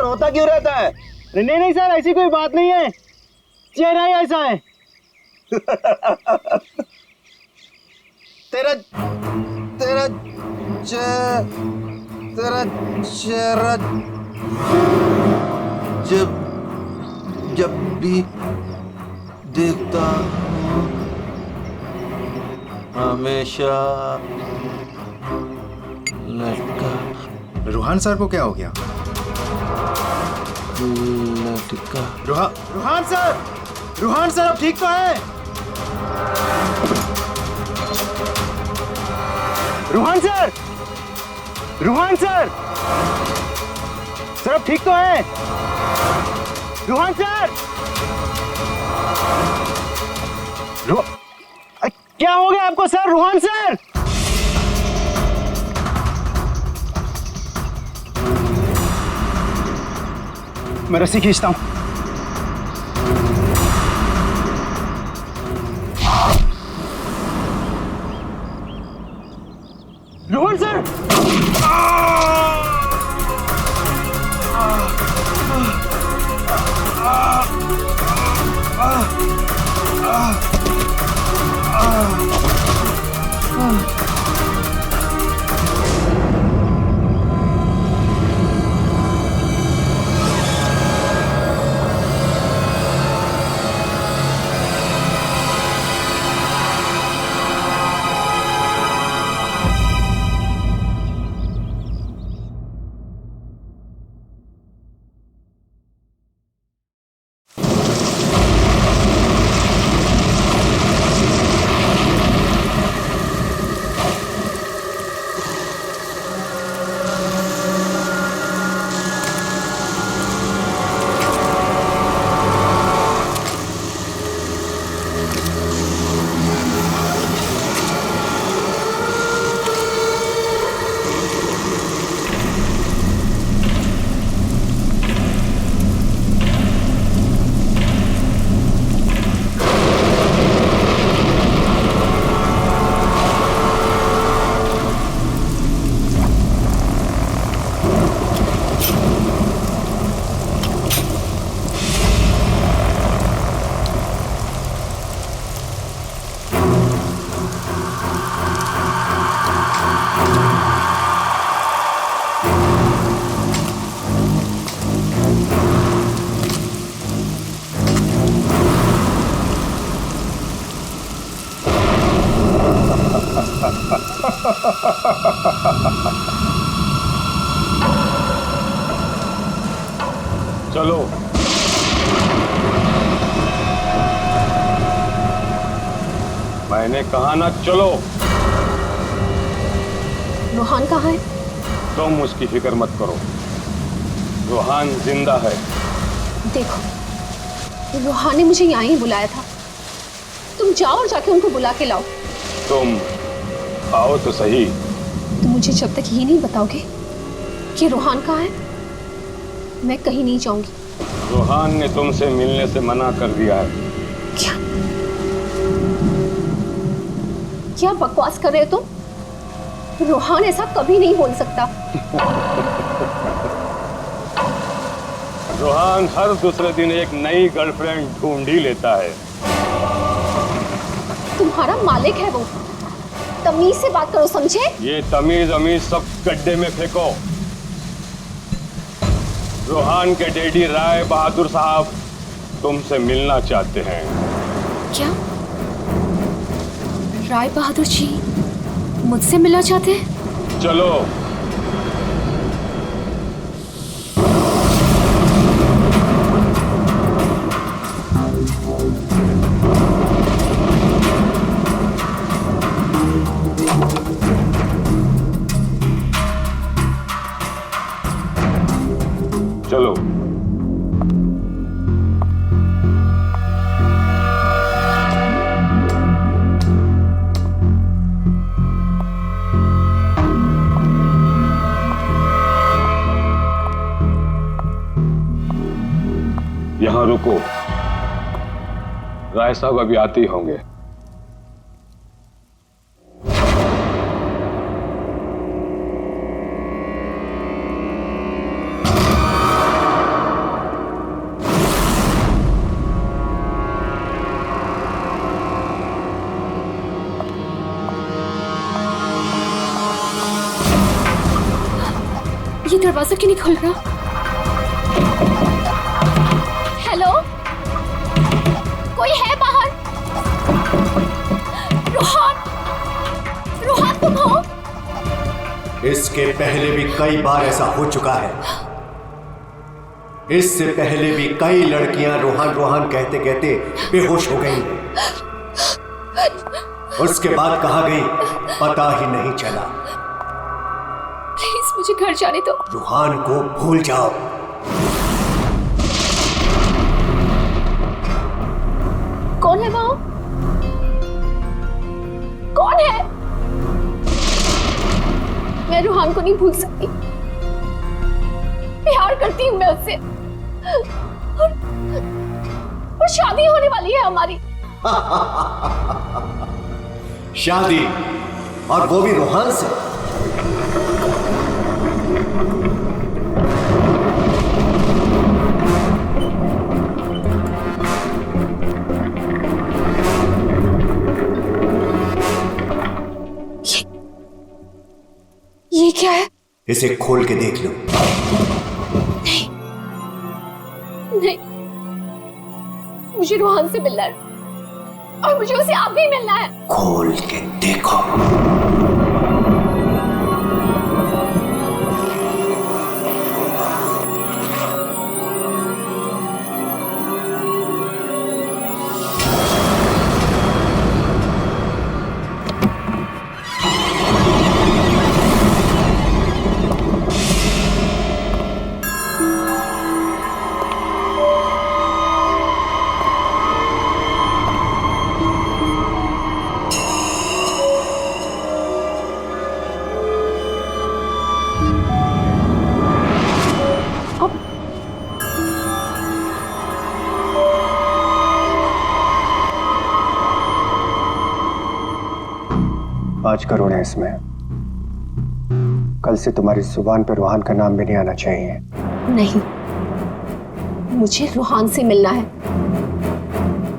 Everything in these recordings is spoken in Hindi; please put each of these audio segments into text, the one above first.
रोता क्यों रहता है? नहीं नहीं सर, ऐसी कोई बात नहीं है, चेहरा ही ऐसा है। तेरा तेरा तेरा चेहरा जब जब भी देखता हूँ हमेशा लटका। रूहान सर को क्या हो गया? लटका। रूहान सर अब ठीक तो है? रूहान सर अब ठीक तो है? रूहान सर क्या हो गया आपको सर? रूहान सर मैं रस्सी खींचता हूं। रोहन सर चलो मैंने कहा ना चलो। रूहान कहाँ है? तुम उसकी फिक्र मत करो, रूहान जिंदा है। देखो रूहान ने मुझे यहाँ ही बुलाया था, तुम जाओ और जाके उनको बुला के लाओ। तुम आओ तो सही। तुम मुझे जब तक ये नहीं बताओगे कि रूहान कहाँ है, मैं कहीं नहीं जाऊंगी। रूहान ने तुमसे मिलने से मना कर दिया है। क्या बकवास कर रहे हो तुम? रूहान ऐसा कभी नहीं बोल सकता। रूहान हर दूसरे दिन एक नई गर्लफ्रेंड ढूंढ ही लेता है। तुम्हारा मालिक है वो, तमीज से बात करो, समझे? ये तमीज अमीज सब गड्ढे में फेंको। रूहान के डैडी राय बहादुर साहब तुमसे मिलना चाहते हैं। क्या राय बहादुर जी मुझसे मिलना चाहते हैं? चलो चलो। यहां रुको, राय साहब अभी आते ही होंगे। दरवाजा क्यों नहीं खुल रहा? हेलो, कोई है बाहर? रोहन, रोहन तुम हो? इसके पहले भी कई बार ऐसा हो चुका है। इससे पहले भी कई लड़कियां रोहान रोहान कहते कहते बेहोश हो गई। उसके बाद कहाँ गई पता ही नहीं चला। प्लीज मुझे घर जाने दो। रोहान को भूल जाओ। कौन है वो? कौन है? मैं रोहान को नहीं भूल सकती। प्यार करती हूँ मैं उससे, और शादी होने वाली है हमारी। शादी, और वो भी रोहान से। ये क्या है? इसे खोल के देख लो। नहीं, मुझे रोहन से मिलना है और मुझे उसे आप भी मिलना है। खोल के देखो। आज करोड़ है इसमें। कल से तुम्हारी जुबान पर रोहान का नाम भी नहीं आना चाहिए। नहीं, मुझे रोहान से मिलना है,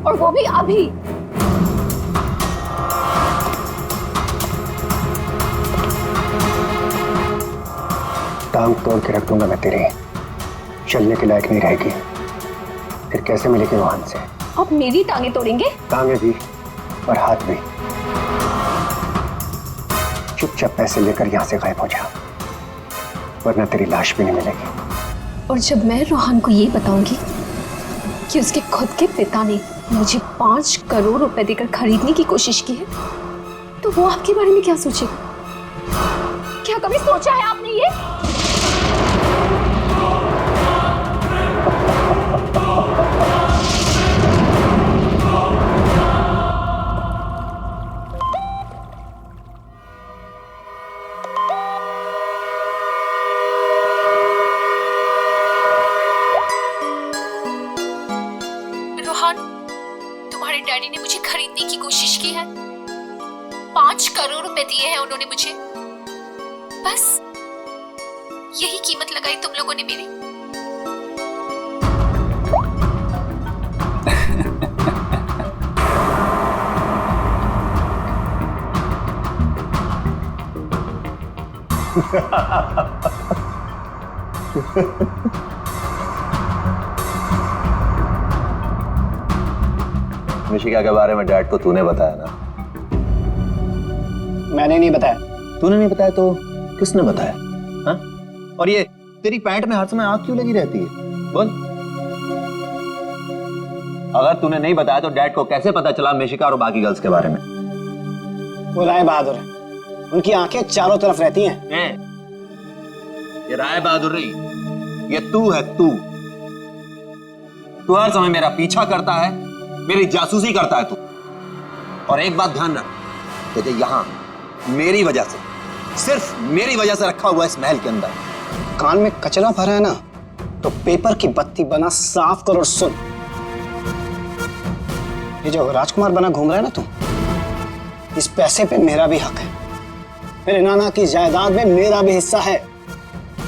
और वो भी अभी। टांग तोड़ के रख दूंगा मैं तेरी। चलने के लायक नहीं रहेगी। फिर कैसे मिलेगी रोहान से? अब मेरी टांगे तोड़ेंगे? टांगे भी और हाथ भी। चुपचाप पैसे लेकर यहां से गायब हो जा, वरना तेरी लाश भी नहीं मिलेगी। और जब मैं रोहन को ये बताऊंगी कि उसके खुद के पिता ने मुझे 5 करोड़ रुपए देकर खरीदने की कोशिश की है, तो वो आपके बारे में क्या सोचेगा? क्या कभी सोचा है आपने ये? तुम्हारे डैडी ने मुझे खरीदने की कोशिश की है। 5 करोड़ रुपए दिए हैं उन्होंने मुझे। बस यही कीमत लगाई तुम लोगों ने मेरी। मिशिका के बारे में डैड को तूने बताया ना? मैंने नहीं बताया। तूने नहीं बताया तो किसने बताया? हाँ? और ये तेरी पैंट में हर समय आग क्यों लगी रहती है? बोल। अगर तूने नहीं बताया तो डैड को कैसे पता चला मिशिका और बाकी गर्ल्स के बारे में? वो राय बहादुर है, उनकी आंखें चारों तरफ रहती हैं। ये राय बहादुर नहीं, ये तू है। तू हर समय मेरा पीछा करता है, मेरी जासूसी करता है तू। और एक बात ध्यान रख, तुझे यहां मेरी वजह से, सिर्फ मेरी वजह से रखा हुआ है इस महल के अंदर। कान में कचरा भरा है ना, तो पेपर की बत्ती बना साफ कर और सुन। ये जो राजकुमार बना घूम रहा है ना तू, इस पैसे पे मेरा भी हक है। मेरे नाना की जायदाद में मेरा भी हिस्सा है।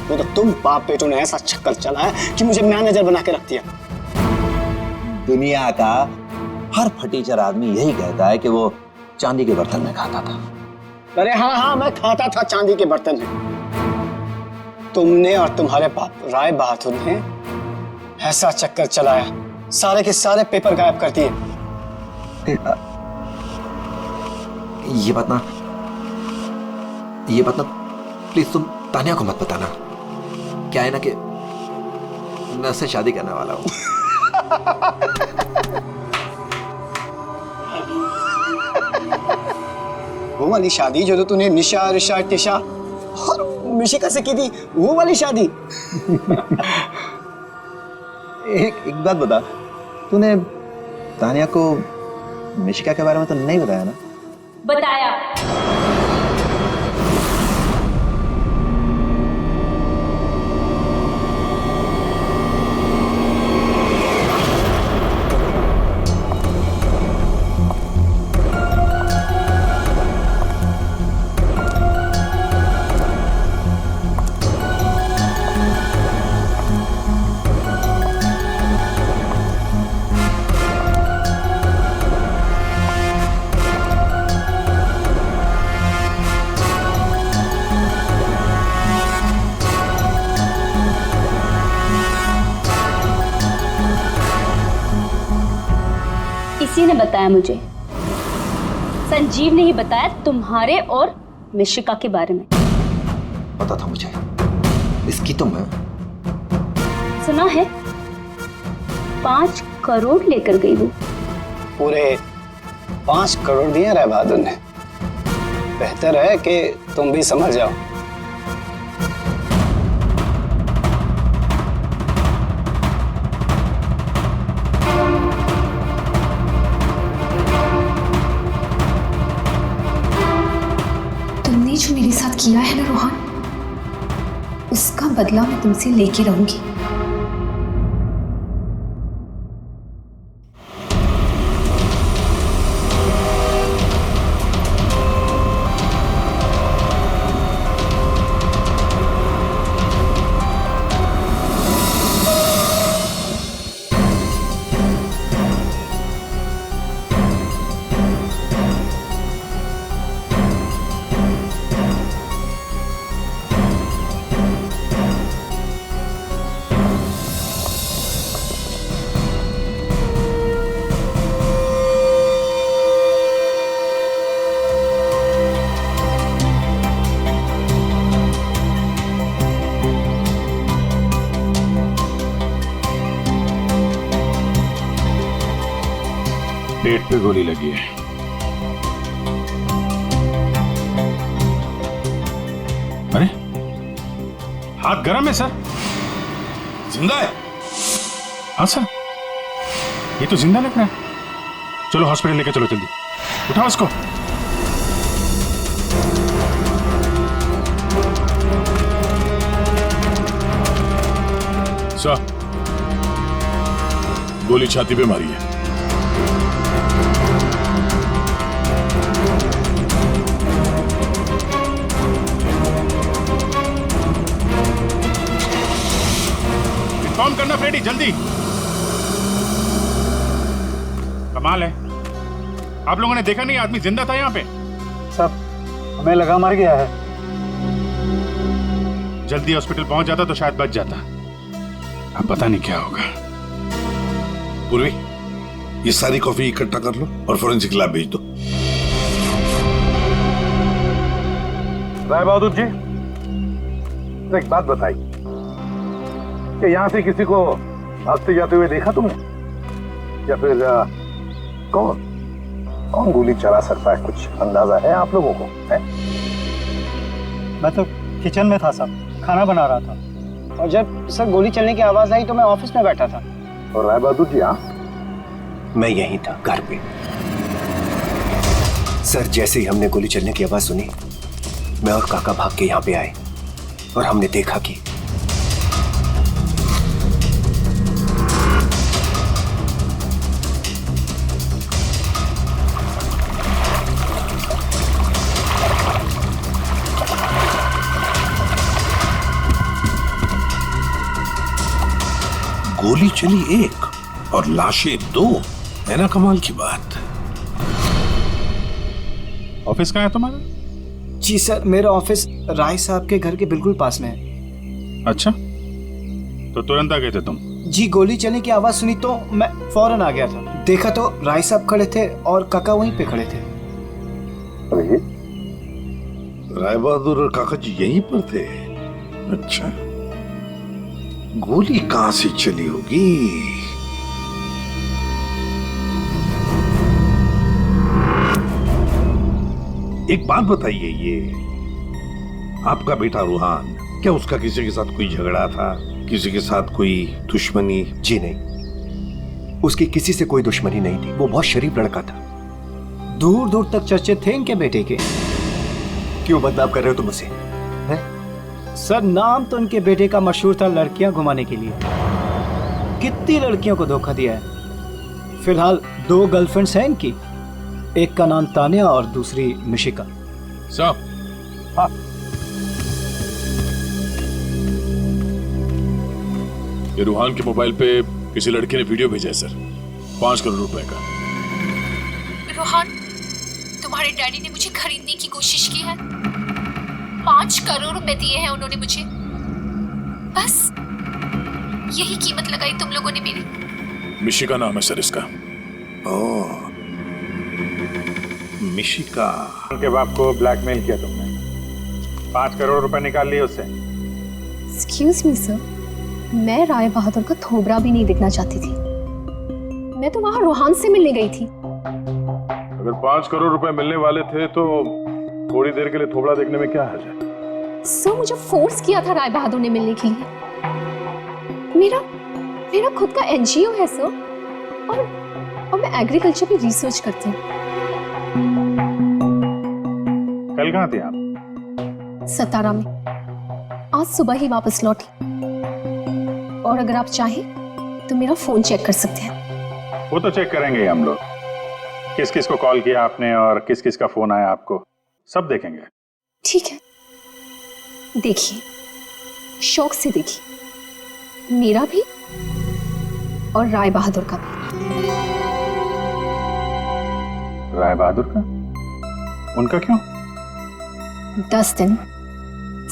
वो तो तुम बाप बेटों ने ऐसा चक्कर चलाया कि मुझे मैनेजर बना के रख दिया। दुनिया का हर फटीचर आदमी यही कहता है कि वो चांदी के बर्तन में खाता था। अरे हाँ हाँ, मैं खाता था चांदी के बर्तन में। तुमने और तुम्हारे बाप राय बहादुर ने ऐसा चक्कर चलाया, सारे के सारे पेपर गायब कर दिए। ये बात ना प्लीज तुम तानिया को मत बताना। क्या है ना कि मैं उससे शादी करने वाला हूं। वो वाली शादी जो तो तूने निशा रिशा टिशा और मिशिका से की थी, वो वाली शादी। एक बात बता, तूने तानिया को मिशिका के बारे में तो नहीं बताया ना? बताया। इसी ने बताया मुझे। संजीव ने ही बताया तुम्हारे और मिशिका के बारे में। पता था मुझे, इसकी तो मैं सुना है 5 करोड़ लेकर गई वो। पूरे 5 करोड़ दिए राय बहादुर ने। बेहतर है कि तुम भी समझ जाओ। तुमने जो मेरे साथ किया है ना रोहन, उसका बदला मैं तुमसे लेके रहूंगी। पेट पे गोली लगी है। अरे हाथ गर्म है सर। जिंदा है? हाँ सर, ये तो जिंदा लग रहा है। चलो हॉस्पिटल लेके चलो जल्दी, उठाओ इसको। सर, गोली छाती पे मारी है। इन्फॉर्म करना फ्रेडी, जल्दी। कमाल है, आप लोगों ने देखा नहीं आदमी जिंदा था यहाँ पे? सब हमें लगा मर गया है। जल्दी हॉस्पिटल पहुंच जाता तो शायद बच जाता। अब पता नहीं क्या होगा। पूर्वी, ये सारी कॉफी इकट्ठा कर लो और फोरेंसिक लैब भेज दो। राय बहादुर जी, एक बात बताइए कि यहां से किसी को भागते जाते हुए देखा तुमने, या फिर कौन गोली चला सकता है? कुछ अंदाजा है आप लोगों को? है? मैं तो किचन में था साहब, खाना बना रहा था। और जब सर गोली चलने की आवाज आई तो मैं ऑफिस में बैठा था। और राय बहादुर जी? हाँ, मैं यहीं था, घर पे। सर, जैसे ही हमने गोली चलने की आवाज सुनी, मैं और काका भाग के यहाँ पे आए और हमने देखा कि गोली चली 1 और लाशें 2, है ना कमाल की बात। ऑफिस कहाँ है तुम्हारा? जी सर, मेरा ऑफिस राय साहब के घर के बिल्कुल पास में है। अच्छा, तो तुरंत आ गए थे तुम? जी, गोली चलने की आवाज सुनी तो मैं फौरन आ गया था। देखा तो राय साहब खड़े थे और काका वहीं पे खड़े थे। राय बहादुर और काका जी यहीं पर थे? अच्छा, गोली कहां से चली होगी? एक बात बताइए, ये आपका बेटा रूहान, क्या उसका किसी के साथ कोई झगड़ा था, किसी के साथ कोई दुश्मनी? जी नहीं, उसकी किसी से कोई दुश्मनी नहीं थी। वो बहुत शरीफ लड़का था। दूर दूर तक चर्चे थे इनके बेटे के। क्यों बदनाम कर रहे हो तुम उसे? सर, नाम तो इनके बेटे का मशहूर था लड़कियां घुमाने के लिए। कितनी लड़कियों को धोखा दिया है। फिलहाल 2 गर्लफ्रेंड्स हैं इनकी, एक का नाम तानिया और दूसरी मिशिका। साहब, हाँ, ये रूहान के मोबाइल पे किसी लड़के ने वीडियो भेजा है सर, 5 करोड़ रुपए का। रोहन, तुम्हारे डैडी ने मुझे खरीदने की कोशिश की है। 5 करोड़ रुपए दिए हैं उन्होंने मुझे। बस यही कीमत लगाई तुम लोगों ने मेरी। मिशिका नाम है सर इसका। ओह, मिशिका। उनके बाप को ब्लैकमेल किया तुमने, 5 करोड़ रुपए निकाल लिए उससे। एक्सक्यूज मी सर, मैं राय बहादुर का थोबड़ा भी नहीं दिखना चाहती थी। मैं तो वहां रोहान से मिलने गई थी। अगर 5 करोड़ रुपए मिलने वाले थे तो थोड़ी देर के लिए थोबड़ा देखने में क्या हर्ज है? सर, मुझे फोर्स किया था राय बहादुर ने मिलने के लिए। मेरा खुद का एनजीओ है सर, और मैं एग्रीकल्चर पे रिसर्च करती हूँ। कल कहाँ थे आप? सतारा में। आज सुबह ही वापस लौटी। और अगर आप चाहें तो मेरा फोन चेक कर सकते हैं। वो तो चेक करेंगे हम लोग, किस किस को कॉल किया आपने और किस किस का फोन आया आपको, सब देखेंगे। ठीक है, देखिए, शौक से देखिए, मेरा भी और राय बहादुर का भी। राय बहादुर का? उनका क्यों? 10 दिन,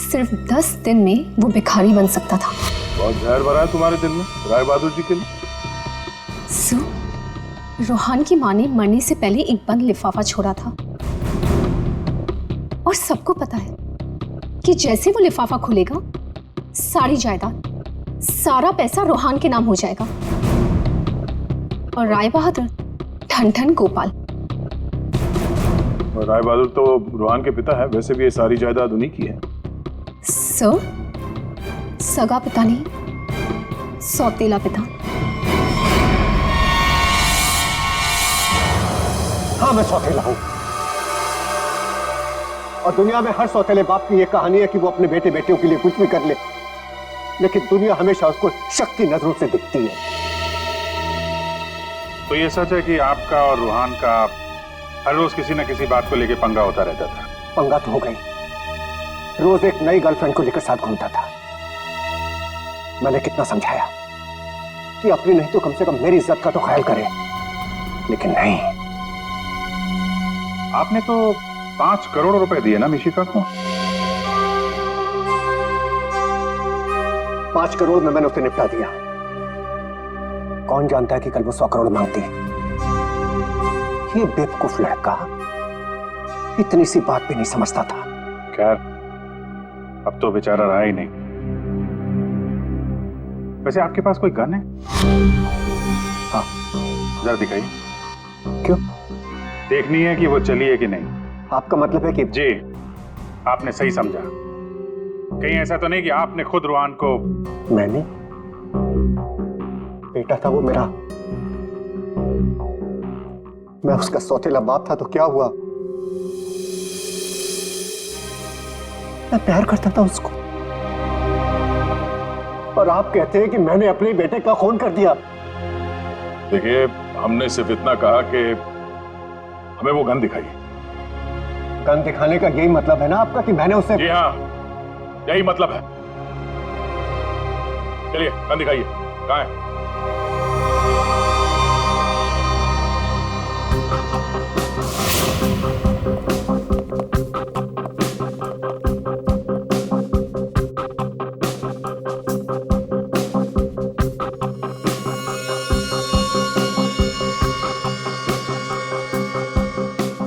सिर्फ 10 दिन में वो भिखारी बन सकता था। बहुत जहर भरा है तुम्हारे दिल में राय बहादुर जी के लिए। सो, रोहान की माँ ने मरने से पहले एक बंद लिफाफा छोड़ा था, और सबको पता है कि जैसे वो लिफाफा खुलेगा, सारी जायदाद, सारा पैसा रोहान के नाम हो जाएगा। और राय बहादुर ठन ठन गोपाल। और राय बहादुर तो रोहान के पिता है, वैसे भी ये सारी जायदाद उन्हीं की है। सर, सगा पिता नहीं, सौतेला पिता। हाँ, मैं सौतेला हूं, और दुनिया में हर सौतेले बाप की यह कहानी है कि वो अपने बेटे बेटियों के लिए कुछ भी कर ले, लेकिन दुनिया हमेशा उसको शक की नजरों से दिखती है। तो ये सच है कि आपका और रूहान का हर रोज किसी न किसी बात को लेकर पंगा होता रहता था? पंगा तो हो गई, रोज एक नई गर्लफ्रेंड को लेकर साथ घूमता था। मैंने कितना समझाया कि अपनी नहीं तो कम से कम मेरी इज्जत का तो ख्याल करे, लेकिन नहीं। आपने तो 5 करोड़ रुपए दिए ना मिशिका को? 5 करोड़ में मैंने उसे निपटा दिया। कौन जानता है कि कल वो 100 करोड़ मांगती। ये बेवकूफ लड़का इतनी सी बात भी नहीं समझता था। खैर, अब तो बेचारा रहा ही नहीं। वैसे आपके पास कोई गन है? हाँ। जरा दिखाइए। क्यों? देखनी है कि वो चली है कि नहीं। आपका मतलब है कि? जी, आपने सही समझा। कहीं ऐसा तो नहीं कि आपने खुद रूहान को? मैंने? बेटा था वो मेरा, मैं उसका सौतेला बाप था, तो क्या हुआ? मैं प्यार करता था उसको, और आप कहते हैं कि मैंने अपने बेटे का खून कर दिया। देखिए, हमने सिर्फ इतना कहा कि हमें वो गन दिखाइए। गन दिखाने का यही मतलब है ना आपका कि मैंने उसे? जी हाँ, यही मतलब है। चलिए, गन दिखाइए। कहाँ है?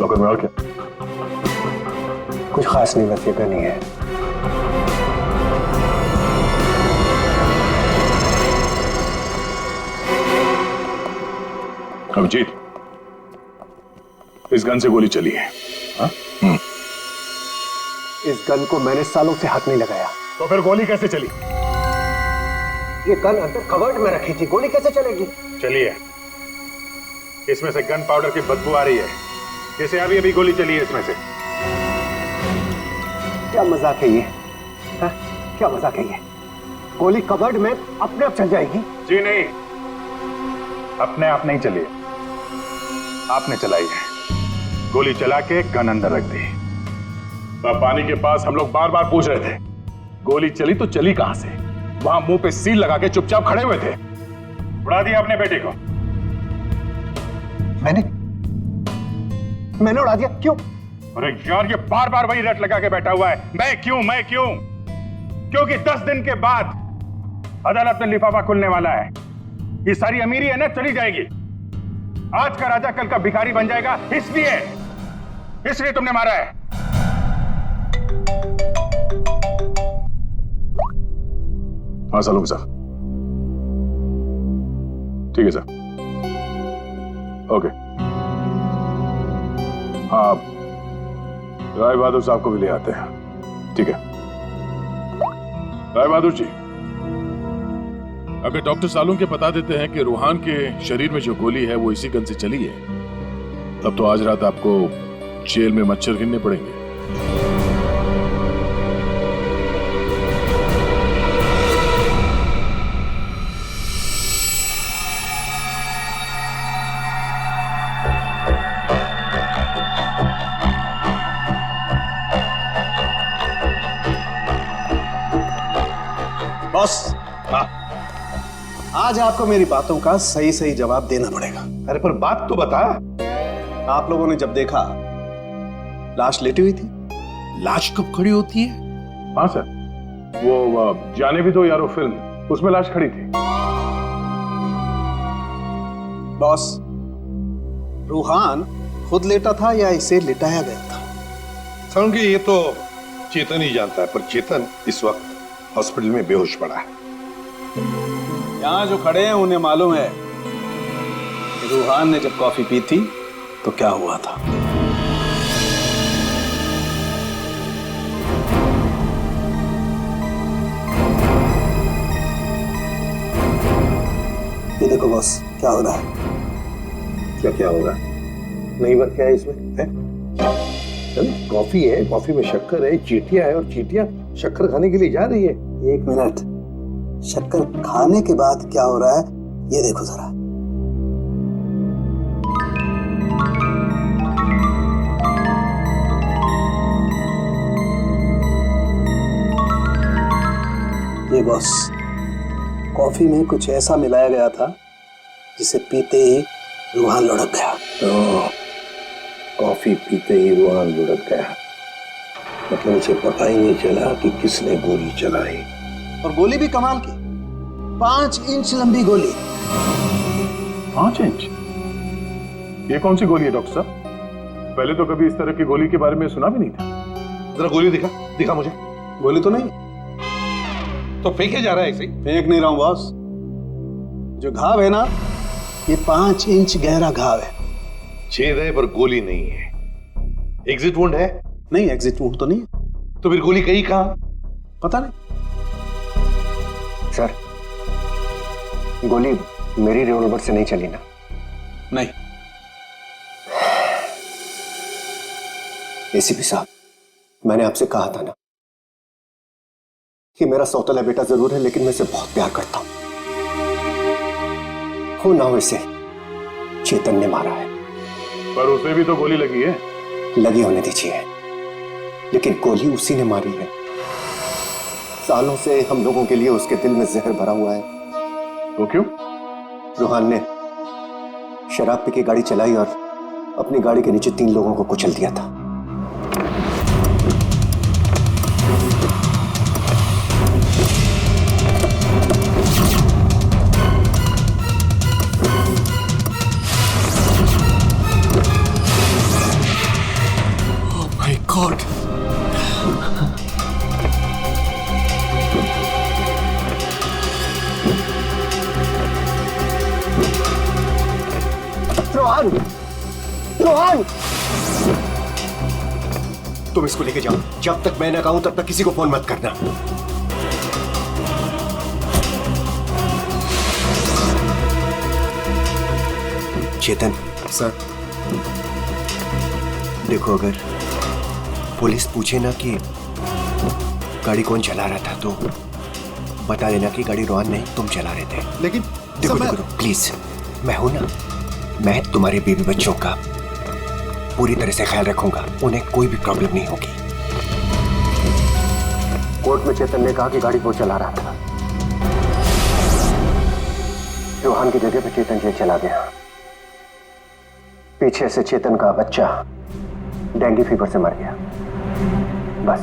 लॉकर में और क्या? कुछ खास नहीं, बस ये गन ही है। अभिजीत, इस गन से गोली चली है। हाँ? इस गन को मैंने सालों से हाथ नहीं लगाया। तो फिर गोली कैसे चली? ये गन अंदर कवर्ड में रखी थी, गोली कैसे चलेगी? चलिए, इसमें से गन पाउडर की बदबू आ रही है, जैसे अभी अभी गोली चली है इसमें से। क्या मजाक है ये? हा? क्या मजाक है ये? गोली कवर्ड में अपने आप चल जाएगी? जी नहीं, अपने आप नहीं चली, आपने चलाई है। गोली चला के गन अंदर रख दी। पानी के पास हम लोग बार बार पूछ रहे थे, गोली चली तो चली कहां से? वहां मुंह पे सील लगा के चुपचाप खड़े हुए थे। उड़ा दिया अपने बेटे को। मैंने उड़ा दिया? क्यों? अरे यार, ये बार बार वही रट लगा के बैठा हुआ है, मैं क्यों मैं क्यों? क्योंकि 10 दिन के बाद अदालत में लिफाफा खुलने वाला है। ये सारी अमीरी है ना, चली जाएगी। आज का राजा कल का भिखारी बन जाएगा, इसलिए तुमने मारा है। हाँ सालून साहब, ठीक है सर, ओके। हाँ, राय बहादुर साहब को भी ले आते हैं, ठीक है। राय बहादुर जी, अगर डॉक्टर सालून के बता देते हैं कि रूहान के शरीर में जो गोली है वो इसी गन से चली है, तब तो आज रात आपको जेल में मच्छर गिनने पड़ेंगे। बॉस, आज आपको मेरी बातों का सही सही जवाब देना पड़ेगा। अरे पर बात तो बता। आप लोगों ने जब देखा लाश लेटी हुई थी। लाश कब खड़ी होती है? हाँ सर, वो जाने भी दो यारो फिल्म, उसमें लाश खड़ी थी। बॉस, रूहान खुद लेटा था या इसे लिटाया गया था? समझिए, ये तो चेतन ही जानता है, पर चेतन इस वक्त हॉस्पिटल में बेहोश पड़ा है। यहां जो खड़े हैं उन्हें मालूम है कि रूहान ने जब कॉफी पी थी तो क्या हुआ था। ये देखो बॉस, क्या हो रहा है? क्या हो रहा है? नहीं बात क्या है इसमें है? कॉफी है, कॉफी में शक्कर है, चींटियां है, और चींटियां शक्कर खाने के लिए जा रही है। एक मिनट, शक्कर खाने के बाद क्या हो रहा है ये देखो जरा। ये बॉस, कॉफी में कुछ ऐसा मिलाया गया था जिसे पीते ही रूहान लुढ़क गया। तो कॉफी पीते ही रूहान लुढ़क गया, मतलब उसे पता ही नहीं चला कि किसने गोली चलाई। और गोली भी कमाल की, 5 इंच लंबी गोली। 5 इंच? ये कौन सी गोली है डॉक्टर साहब? पहले तो कभी इस तरह की गोली के बारे में सुना भी नहीं था। जरा गोली दिखा मुझे। गोली तो नहीं, तो फेंके जा रहा है ऐसे ही? फेंक नहीं रहा हूं बॉस, जो घाव है ना, ये 5 इंच गहरा घाव है। छेद है पर गोली नहीं है। एग्जिट वुंड है? नहीं, एग्जिट वुंड तो नहीं। तो फिर गोली कहीं कहां? पता नहीं। सर, गोली मेरी रिवॉल्वर से नहीं चली ना? नहीं। एसीपी साहब, मैंने आपसे कहा था ना कि मेरा सौतेला बेटा जरूर है, लेकिन मैं इसे बहुत प्यार करता हूं। हो ना हो, इसे चेतन ने मारा है। पर उसे भी तो गोली लगी है। लगी होने दीजिए, लेकिन गोली उसी ने मारी है। सालों से हम लोगों के लिए उसके दिल में जहर भरा हुआ है। वो क्यों? रूहान ने शराब पी के गाड़ी चलाई और अपनी गाड़ी के नीचे 3 लोगों को कुचल दिया था। गॉड। रोहन, रोहन, तुम इसको लेके जाओ। जब तक मैं ना कहूं तब तक किसी को फोन मत करना। चेतन सर, देखो, अगर पुलिस पूछे ना कि गाड़ी कौन चला रहा था तो बता देना कि गाड़ी रोहन नहीं, तुम चला रहे थे। लेकिन देखो सर, देखो प्लीज, मैं हूं ना, मैं तुम्हारे बेबी बच्चों का पूरी तरह से ख्याल रखूंगा, उन्हें कोई भी प्रॉब्लम नहीं होगी। कोर्ट में चेतन ने कहा कि गाड़ी वो चला रहा था। रोहन की जगह पे चेतन जेल चला गया। पीछे से चेतन का बच्चा डेंगू फीवर से मर गया। बस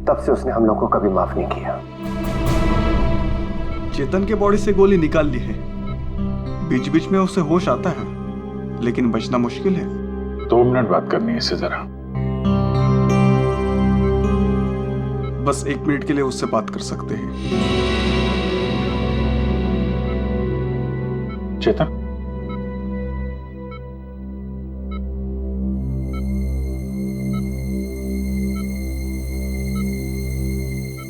तब से उसने हम लोग को कभी माफ नहीं किया। चेतन के बॉडी से गोली निकाल ली है, बीच बीच में उसे होश आता है, लेकिन बचना मुश्किल है। 2 मिनट बात करनी है इससे जरा। बस 1 मिनट के लिए उससे बात कर सकते हैं। चेतन,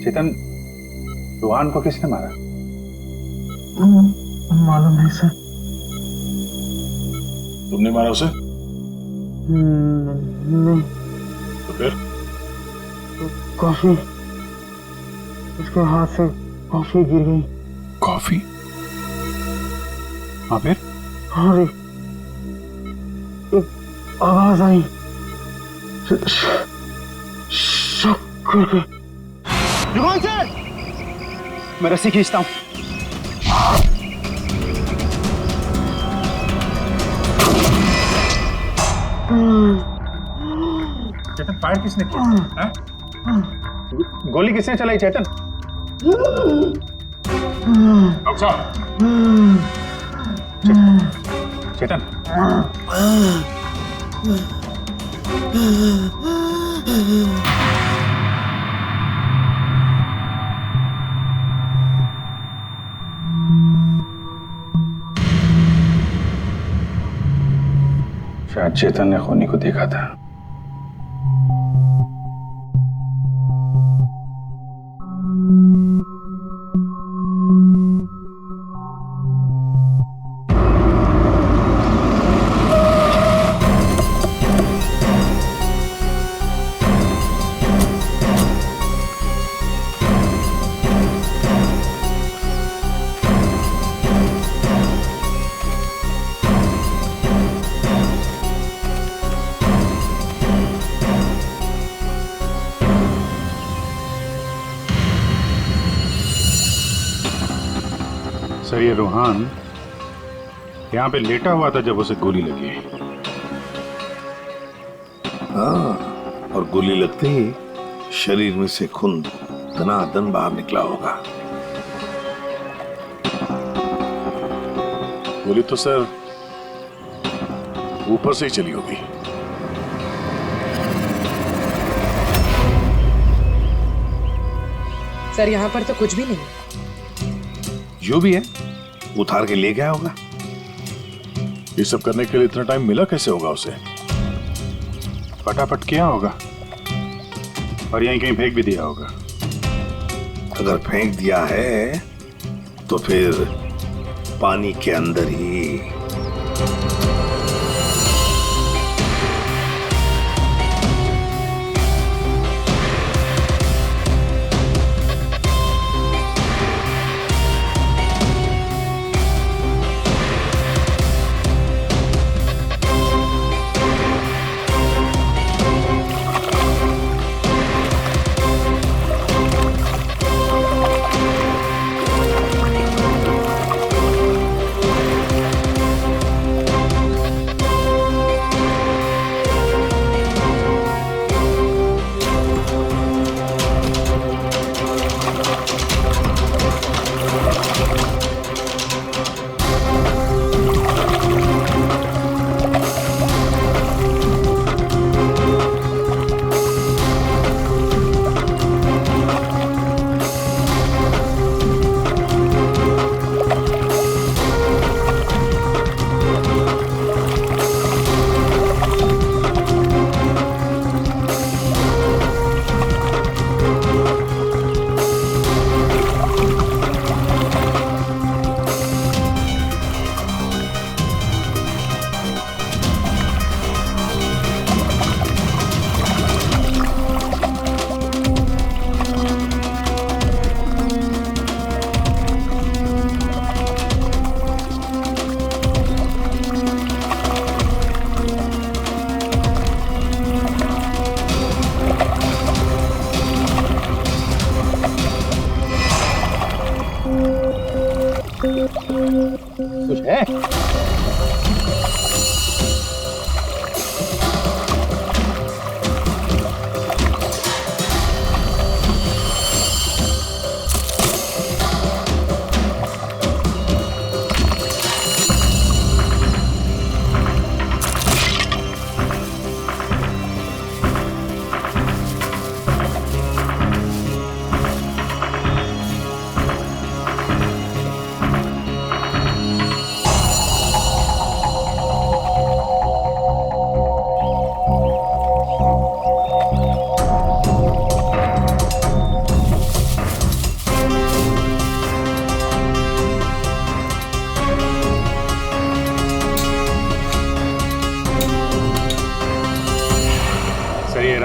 चेतन, रोहन को किसने मारा? मालूम नहीं सर। तुमने मारा उसे? नहीं। तो फिर? कॉफी, उसके हाथ से कॉफी गिर गई। कॉफी? हाँ, फिर? हाँ, एक आवाज आई, शक करके। रोहन सर, मैं रस्सी खींचता हूं। चेतन, फायर किसने किया? गोली किसने चलाई चेतन? डॉक्टर साहब, चेतन, शायद चेतन ने खूनी को देखा था। सर, ये रोहन यहाँ पे लेटा हुआ था जब उसे गोली लगी। हाँ, और गोली लगते ही शरीर में से खून धनाधन बाहर निकला होगा। गोली तो सर ऊपर से ही चली होगी। सर, यहाँ पर तो कुछ भी नहीं। जो भी है उतार के ले गया होगा। ये सब करने के लिए इतना टाइम मिला कैसे होगा उसे? फटाफट किया होगा और यहीं कहीं फेंक भी दिया होगा। अगर फेंक दिया है तो फिर पानी के अंदर ही।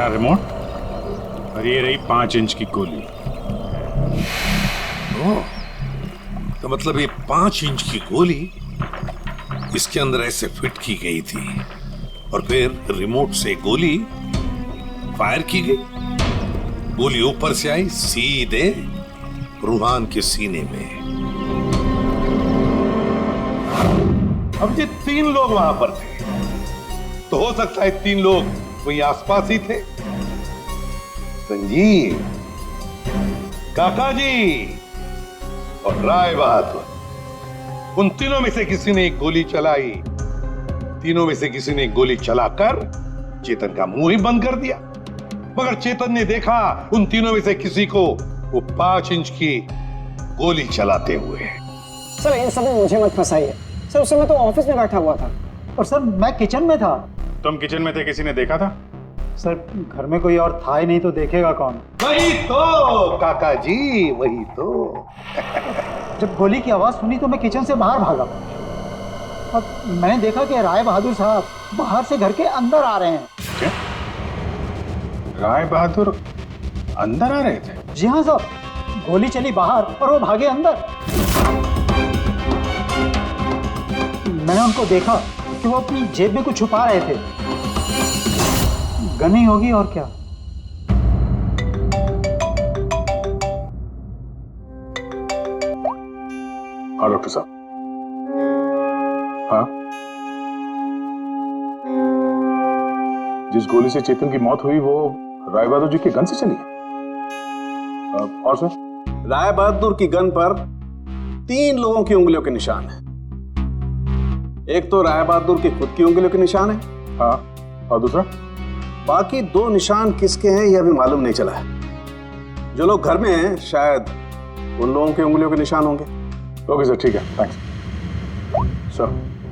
रहा रिमोट और ये रही 5 इंच की गोली। तो मतलब ये 5 इंच की गोली इसके अंदर ऐसे फिट की गई थी और फिर रिमोट से गोली फायर की गई। गोली ऊपर से आई सीधे रूहान के सीने में। अब ये 3 लोग वहां पर थे, तो हो सकता है 3 लोग वहीं आसपास ही थे। संजीव, काका जी और राय बहादुर, उन तीनों में से किसी ने एक गोली चलाई। तीनों में से किसी ने एक गोली चलाकर चेतन का मुंह ही बंद कर दिया, मगर चेतन ने देखा उन तीनों में से किसी को वो 5 इंच की गोली चलाते हुए। सर इन सब में मुझे मत फंसाइए सर, उस समय तो ऑफिस में बैठा हुआ था। और सर मैं किचन में था। तुम किचन में थे, किसी ने देखा था? सर घर में कोई और था ही नहीं, तो देखेगा कौन? वही तो काका जी, वही तो। जब गोली की आवाज सुनी तो मैं किचन से बाहर भागा और मैंने देखा कि राय बहादुर साहब बाहर से घर के अंदर आ रहे हैं। क्या? राय बहादुर अंदर आ रहे थे? जी हाँ साहब, गोली चली बाहर और वो भागे अंदर। मैंने उनको देखा कि वो अपनी जेब में कुछ छुपा रहे थे। गन ही होगी और क्या। हाँ डॉक्टर साहब। हाँ, जिस गोली से चेतन की मौत हुई वो राय बहादुर जी की गन से चली है। और सर? राय बहादुर की गन पर 3 लोगों की उंगलियों के निशान है। एक तो राय बहादुर की खुद की उंगलियों के निशान है। हाँ, और दूसरा? बाकी 2 निशान किसके हैं यह भी मालूम नहीं चला है। जो लोग घर में हैं शायद उन लोगों की उंगलियों के निशान होंगे। ओके सर, ठीक है, थैंक्स। सर,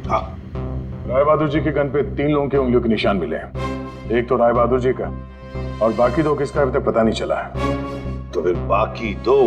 हाँ, राय बहादुर जी की गन पे 3 लोगों की उंगलियों के निशान मिले हैं। एक तो राय बहादुर जी का और बाकी 2 किसका अभी तक पता नहीं चला है। तो फिर बाकी 2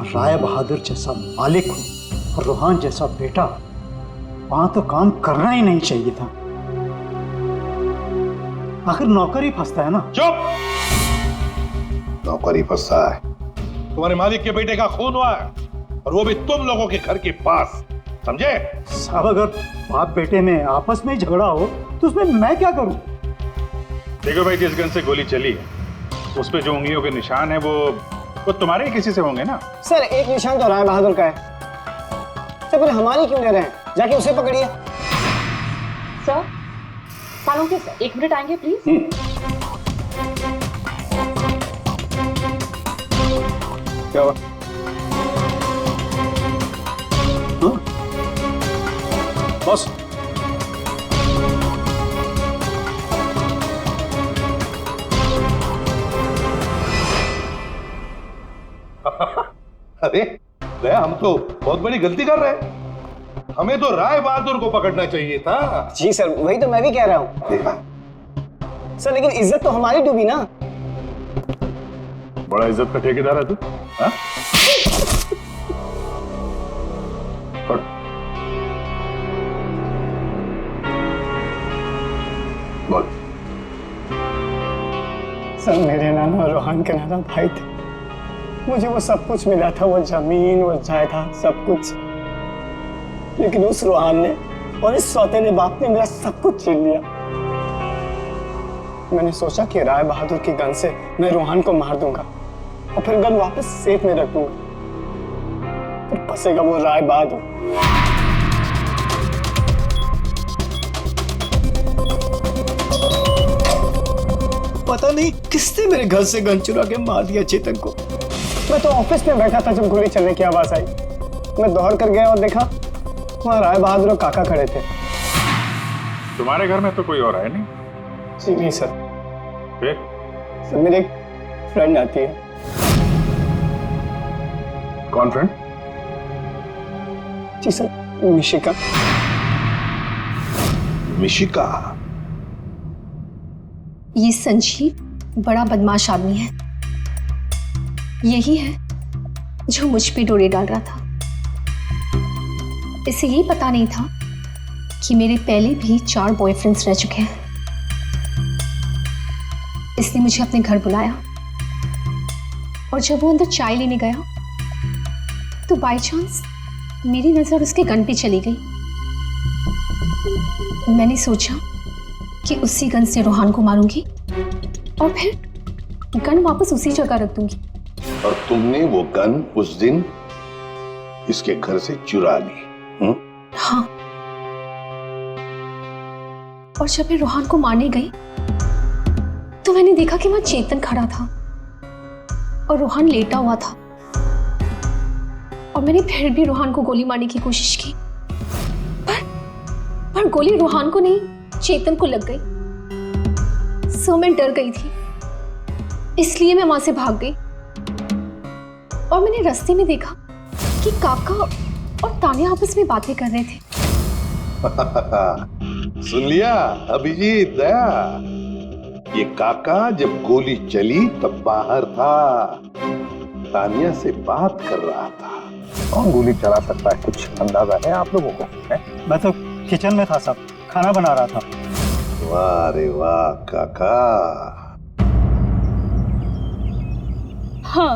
राय बहादुर जैसा मालिक हो और रूहान जैसा बेटा, वहां तो काम करना ही नहीं चाहिए था। आखिर नौकर ही फंसता है ना। चुप! नौकर ही फंसता है। तुम्हारे मालिक के बेटे का खून हुआ है और वो भी तुम लोगों के घर के पास, समझे? साहब अगर बाप बेटे में आपस में झगड़ा हो तो उसमें मैं क्या करूं? देखो भाई, जिस गन से गोली चली है उस पे जो उंगलियों के निशान है वो तुम्हारे ही किसी से होंगे ना। सर एक निशान तो राय बहादुर का है। सर फिर हमारी क्यों ले रहे हैं? जाके उसे पकड़िए। सर सालों के सर 1 मिनट आएंगे प्लीज। क्या हुआ? बॉस, अरे दया, हम तो बहुत बड़ी गलती कर रहे हैं। हमें तो राय बहादुर को पकड़ना चाहिए था। जी सर, वही तो मैं भी कह रहा हूँ। देखा सर लेकिन इज्जत तो हमारी डूबी ना। बड़ा इज्जत का ठेकेदार है तू। हाँ? बोल। सर मेरे नाना रूहान के नाना भाई थे। मुझे वो सब कुछ मिला था, वो जमीन, वो जायदाद, सब कुछ। लेकिन उस रूहान ने और इस सौतेले बाप ने मेरा सब कुछ छीन लिया। मैंने सोचा कि राय बहादुर की गन से मैं रूहान को मार दूंगा और फिर गन वापस सेफ में रख दूंगा। फिर फंसेगा वो राय बहादुर। पता नहीं किसने मेरे घर से गन चुरा के मार दिया चेतन को। मैं तो ऑफिस में बैठा था जब गोली चलने की आवाज आई। मैं दौड़ कर गया और देखा वहां राय बहादुर और काका खड़े थे। तुम्हारे घर में तो कोई और है नहीं? जी नहीं सर। फिर? सर मेरी एक फ्रेंड आती है। कौन फ्रेंड? जी सर, मिशिका। मिशिका? ये संजीव बड़ा बदमाश आदमी है। यही है जो मुझ पे डोरे डाल रहा था। इसे ये पता नहीं था कि मेरे पहले भी 4 बॉयफ्रेंड्स रह चुके हैं। इसने मुझे अपने घर बुलाया और जब वो अंदर चाय लेने गया तो बाय चांस मेरी नजर उसके गन पे चली गई। मैंने सोचा कि उसी गन से रोहान को मारूंगी और फिर गन वापस उसी जगह रख दूंगी। और तुमने वो गन उस दिन इसके घर से चुरा ली? हाँ। और जब मैं रोहान को मारने गई तो मैंने देखा कि वहां चेतन खड़ा था और रोहान लेटा हुआ था। और मैंने फिर भी रोहान को गोली मारने की कोशिश की, पर गोली रोहान को नहीं, चेतन को लग गई। सो मैं डर गई थी, इसलिए मैं वहां से भाग गई। और मैंने रास्ते में देखा कि काका और तानिया आपस में बातें कर रहे थे। सुन लिया अभिजीत, दया? ये काका जब गोली चली तब बाहर था, तानिया से बात कर रहा था। कौन गोली चला सकता है, कुछ अंदाजा है आप लोगों को? मैं तो किचन में था साहब, खाना बना रहा था। वाह रे वाह काका। हाँ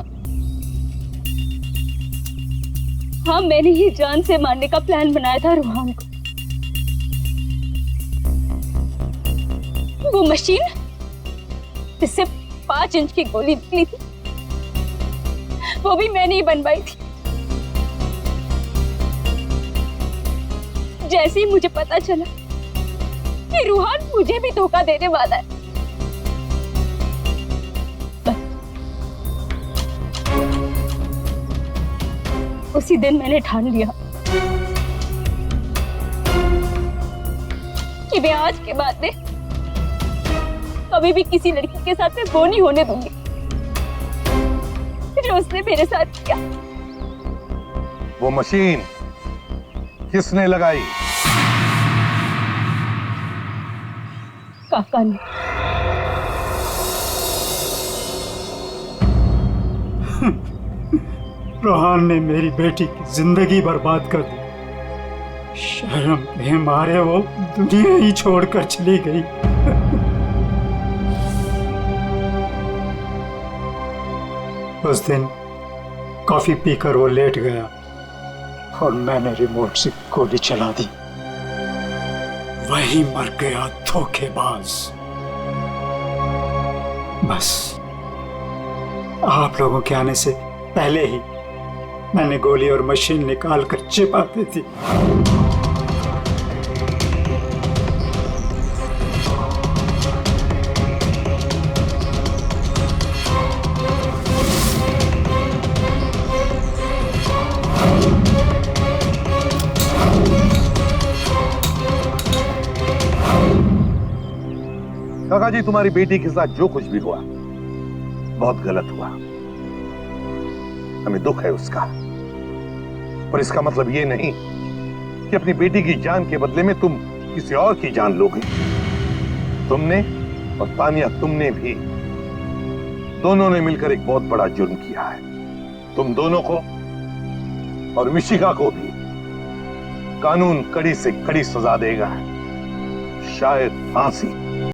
हाँ, मैंने ही जान से मारने का प्लान बनाया था रोहान को। वो मशीन जिससे 5 इंच की गोली निकली थी, वो भी मैंने ही बनवाई थी। जैसे ही मुझे पता चला कि रोहान मुझे भी धोखा देने वाला है, उसी दिन मैंने ठान लिया कि मैं आज के बाद में कभी भी किसी लड़की के साथ में वो नहीं होने दूंगी जो उसने मेरे साथ किया। वो मशीन किसने लगाई? काका ने। रोहान ने मेरी बेटी की जिंदगी बर्बाद कर दी। शर्म के मारे वो दुनिया ही छोड़कर चली गई। उस दिन कॉफी पीकर वो लेट गया और मैंने रिमोट से गोली चला दी। वही मर गया धोखेबाज। बस आप लोगों के आने से पहले ही मैंने गोली और मशीन निकाल कर छिपा दी थी। काका जी, तुम्हारी बेटी के साथ जो कुछ भी हुआ बहुत गलत हुआ। हमें दुख है उसका, पर इसका मतलब ये नहीं कि अपनी बेटी की जान के बदले में तुम किसी और की जान लोगे। तुमने और तानिया, तुमने भी, दोनों ने मिलकर एक बहुत बड़ा जुर्म किया है। तुम दोनों को और मिशिका को भी कानून कड़ी से कड़ी सजा देगा, शायद फांसी।